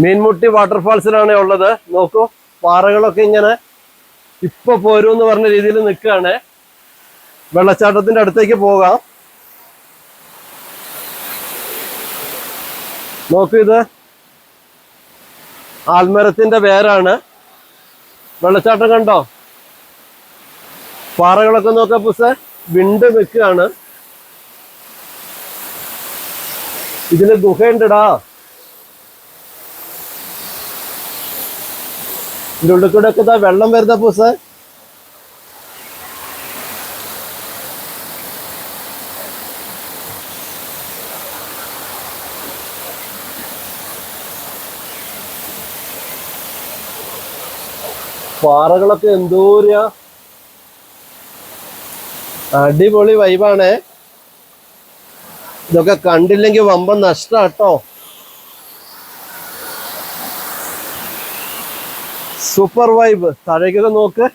മീൻമുട്ടി വാട്ടർഫാൾസിലാണ് ഉള്ളത്. നോക്കൂ, പാറകളൊക്കെ ഇങ്ങനെ ഇപ്പൊ പോരൂ എന്ന് പറഞ്ഞ രീതിയിൽ നിൽക്കുകയാണ്. വെള്ളച്ചാട്ടത്തിന്റെ അടുത്തേക്ക് പോകാം. നോക്കൂ, ഇത് ആൽമരത്തിന്റെ വേരാണ്. വെള്ളച്ചാട്ടം കണ്ടോ? പാറകളൊക്കെ നോക്കാം പുസ്തക വിണ്ട് നിൽക്കുകയാണ്. ഇതിന് ഗുഹയുണ്ടടാ. ഇതിന്റെ ഉള്ളിൽ കൂടെ ഒക്കെ വെള്ളം വരുന്ന പുസ്തക. പാറകളൊക്കെ എന്തോരാ, അടിപൊളി വൈബാണേ. ഇതൊക്കെ കണ്ടില്ലെങ്കിൽ വമ്പൻ നഷ്ടാട്ടോ. Super vibe. താഴേക്കൊക്കെ നോക്ക്.